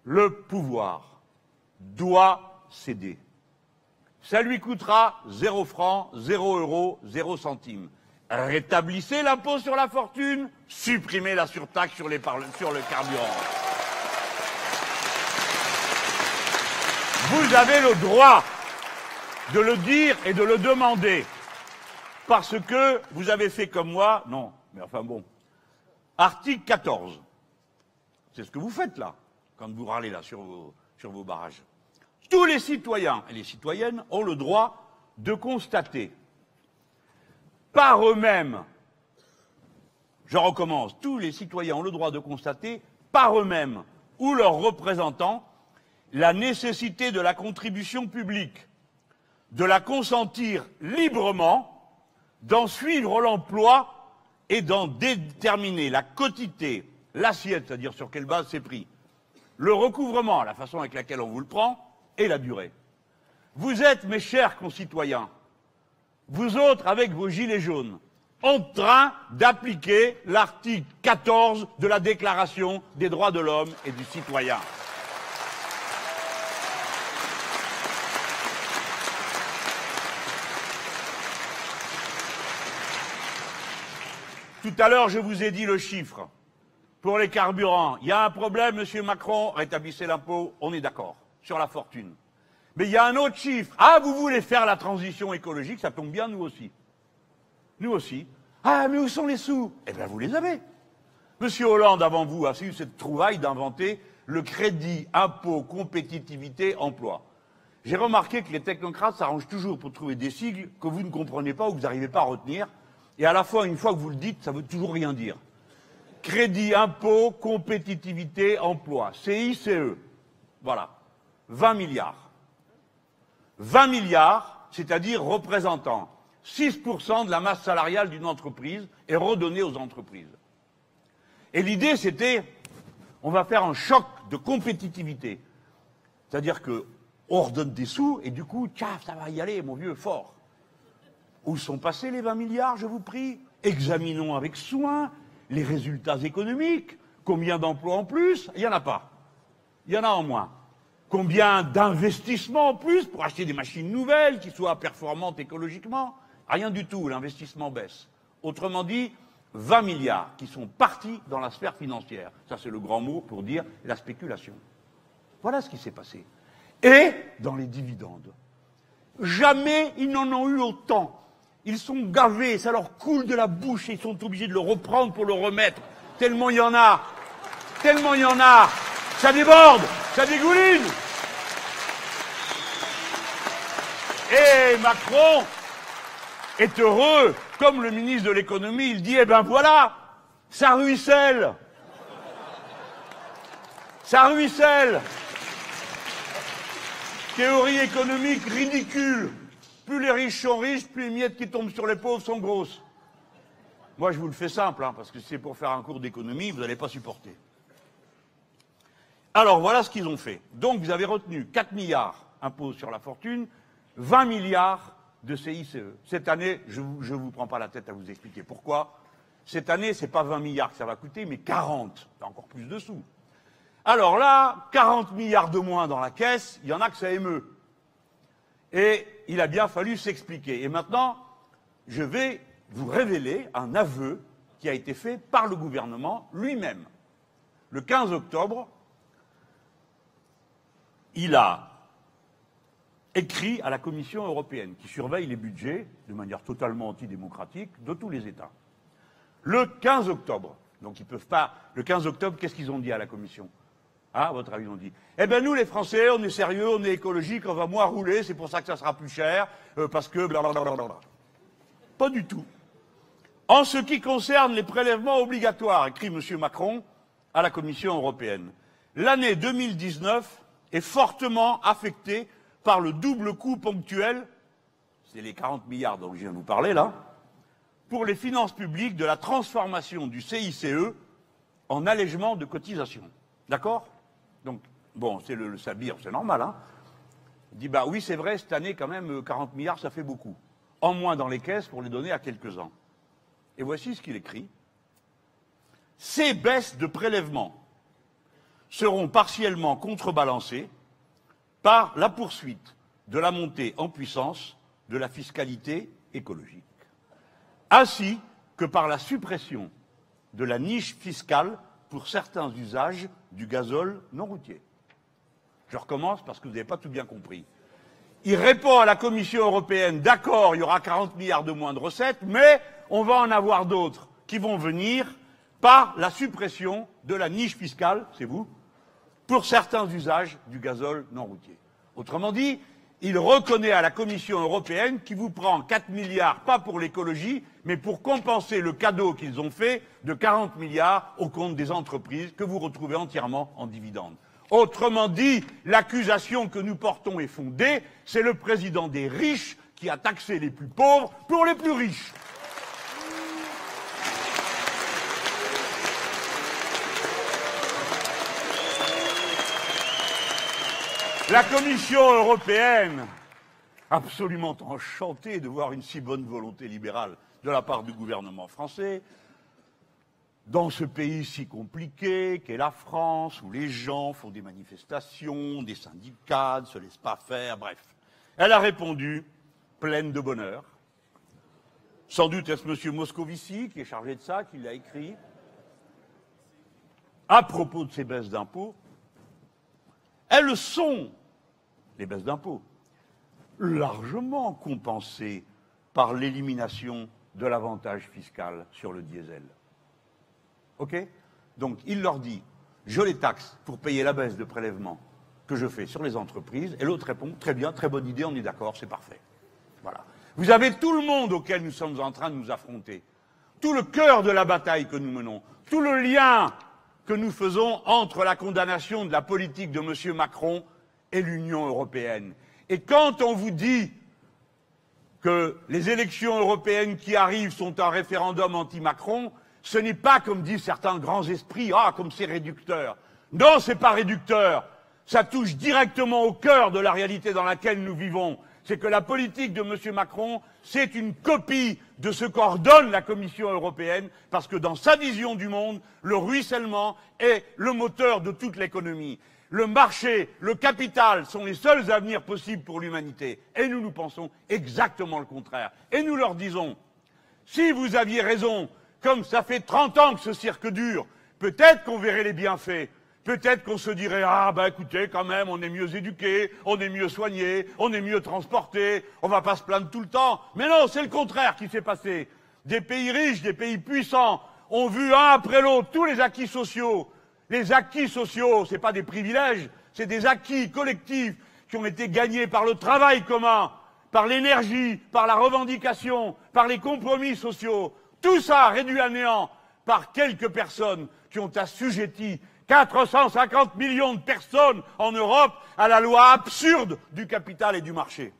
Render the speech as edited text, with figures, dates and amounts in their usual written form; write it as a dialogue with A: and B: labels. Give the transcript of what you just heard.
A: Le pouvoir doit céder. Ça lui coûtera 0 francs, 0 euros, 0 centimes. Rétablissez l'impôt sur la fortune, supprimez la surtaxe sur le carburant. Vous avez le droit de le dire et de le demander. Parce que vous avez fait comme moi, non, mais enfin bon. Article 14. C'est ce que vous faites là, quand vous râlez là sur vos barrages. Tous les citoyens et les citoyennes ont le droit de constater par eux-mêmes, je recommence, tous les citoyens ont le droit de constater par eux-mêmes ou leurs représentants la nécessité de la contribution publique, de la consentir librement, d'en suivre l'emploi et d'en déterminer la quotité, l'assiette, c'est-à-dire sur quelle base c'est pris, le recouvrement, la façon avec laquelle on vous le prend, et la durée. Vous êtes, mes chers concitoyens, vous autres avec vos gilets jaunes, en train d'appliquer l'article 14 de la Déclaration des droits de l'homme et du citoyen. Tout à l'heure, je vous ai dit le chiffre. Pour les carburants, il y a un problème, Monsieur Macron, rétablissez l'impôt, on est d'accord, sur la fortune. Mais il y a un autre chiffre. Ah, vous voulez faire la transition écologique, ça tombe bien, nous aussi. Nous aussi. Ah, mais où sont les sous? Eh bien, vous les avez. Monsieur Hollande, avant vous, a eu cette trouvaille d'inventer le crédit, impôt, compétitivité, emploi. J'ai remarqué que les technocrates s'arrangent toujours pour trouver des sigles que vous ne comprenez pas ou que vous n'arrivez pas à retenir. Et à la fois, une fois que vous le dites, ça veut toujours rien dire. Crédit, impôt, compétitivité, emploi. CICE. Voilà. 20 milliards. 20 milliards, c'est-à-dire représentant 6% de la masse salariale d'une entreprise et redonnée aux entreprises. Et l'idée, c'était, on va faire un choc de compétitivité. C'est-à-dire qu'on redonne des sous et du coup, tchaf, ça va y aller, mon vieux, fort. Où sont passés les 20 milliards, je vous prie? Examinons avec soin les résultats économiques. Combien d'emplois en plus? Il n'y en a pas. Il y en a en moins. Combien d'investissements en plus pour acheter des machines nouvelles qui soient performantes écologiquement? Rien du tout, l'investissement baisse. Autrement dit, 20 milliards qui sont partis dans la sphère financière. Ça, c'est le grand mot pour dire la spéculation. Voilà ce qui s'est passé. Et dans les dividendes. Jamais ils n'en ont eu autant. Ils sont gavés, ça leur coule de la bouche et ils sont obligés de le reprendre pour le remettre. Tellement il y en a. Tellement il y en a. Ça déborde, ça dégouline. Et Macron est heureux, comme le ministre de l'économie, il dit, eh ben voilà, ça ruisselle. Ça ruisselle. Théorie économique ridicule. Plus les riches sont riches, plus les miettes qui tombent sur les pauvres sont grosses. Moi, je vous le fais simple, hein, parce que si c'est pour faire un cours d'économie, vous n'allez pas supporter. Alors, voilà ce qu'ils ont fait. Donc, vous avez retenu 4 milliards impôts sur la fortune, 20 milliards de CICE. Cette année, je ne vous prends pas la tête à vous expliquer pourquoi. Cette année, ce n'est pas 20 milliards que ça va coûter, mais 40. C'est encore plus de sous. Alors là, 40 milliards de moins dans la caisse, il y en a que ça émeut. Et il a bien fallu s'expliquer. Et maintenant, je vais vous révéler un aveu qui a été fait par le gouvernement lui-même. Le 15 octobre, il a écrit à la Commission européenne, qui surveille les budgets de manière totalement antidémocratique de tous les États. Le 15 octobre, donc ils peuvent pas... Le 15 octobre, qu'est-ce qu'ils ont dit à la Commission? Ah, à votre avis, ils ont dit, eh ben nous les Français, on est sérieux, on est écologique, on va moins rouler, c'est pour ça que ça sera plus cher, parce que blablabla. Pas du tout. En ce qui concerne les prélèvements obligatoires, écrit M. Macron à la Commission européenne, l'année 2019 est fortement affectée par le double coût ponctuel, c'est les 40 milliards dont je viens de vous parler là, pour les finances publiques de la transformation du CICE en allègement de cotisations. D'accord? Donc, bon, c'est le sabir, c'est normal, hein. Il dit, bah oui, c'est vrai, cette année, quand même, 40 milliards, ça fait beaucoup. En moins dans les caisses pour les donner à quelques-uns. Et voici ce qu'il écrit. Ces baisses de prélèvements seront partiellement contrebalancés par la poursuite de la montée en puissance de la fiscalité écologique, ainsi que par la suppression de la niche fiscale pour certains usages du gazole non routier. Je recommence parce que vous n'avez pas tout bien compris. Il répond à la Commission européenne, d'accord, il y aura 40 milliards de moins de recettes, mais on va en avoir d'autres qui vont venir par la suppression de la niche fiscale, c'est vous, pour certains usages du gazole non routier. Autrement dit, il reconnaît à la Commission européenne qui vous prend 4 milliards, pas pour l'écologie, mais pour compenser le cadeau qu'ils ont fait de 40 milliards au compte des entreprises que vous retrouvez entièrement en dividendes. Autrement dit, l'accusation que nous portons est fondée, c'est le président des riches qui a taxé les plus pauvres pour les plus riches. La Commission européenne, absolument enchantée de voir une si bonne volonté libérale de la part du gouvernement français, dans ce pays si compliqué qu'est la France, où les gens font des manifestations, des syndicats, ne se laissent pas faire, bref. Elle a répondu, pleine de bonheur. Sans doute est-ce M. Moscovici, qui est chargé de ça, qui l'a écrit. À propos de ces baisses d'impôts, elles sont, les baisses d'impôts, largement compensées par l'élimination de l'avantage fiscal sur le diesel. OK? Donc, il leur dit, je les taxe pour payer la baisse de prélèvement que je fais sur les entreprises, et l'autre répond, très bien, très bonne idée, on est d'accord, c'est parfait. Voilà. Vous avez tout le monde auquel nous sommes en train de nous affronter, tout le cœur de la bataille que nous menons, tout le lien que nous faisons entre la condamnation de la politique de M. Macron et l'Union européenne. Et quand on vous dit que les élections européennes qui arrivent sont un référendum anti-Macron, ce n'est pas, comme disent certains grands esprits, ah, comme c'est réducteur. Non, c'est pas réducteur. Ça touche directement au cœur de la réalité dans laquelle nous vivons. C'est que la politique de M. Macron, c'est une copie de ce qu'ordonne la Commission européenne, parce que dans sa vision du monde, le ruissellement est le moteur de toute l'économie. Le marché, le capital sont les seuls avenirs possibles pour l'humanité. Et nous pensons exactement le contraire. Et nous leur disons, si vous aviez raison, comme ça fait 30 ans que ce cirque dure, peut-être qu'on verrait les bienfaits. Peut-être qu'on se dirait, ah ben écoutez, quand même, on est mieux éduqués, on est mieux soignés, on est mieux transportés, on va pas se plaindre tout le temps. Mais non, c'est le contraire qui s'est passé. Des pays riches, des pays puissants ont vu un après l'autre tous les acquis sociaux. Les acquis sociaux, c'est pas des privilèges, c'est des acquis collectifs qui ont été gagnés par le travail commun, par l'énergie, par la revendication, par les compromis sociaux. Tout ça réduit à néant par quelques personnes qui ont assujetti 450 millions de personnes en Europe à la loi absurde du capital et du marché.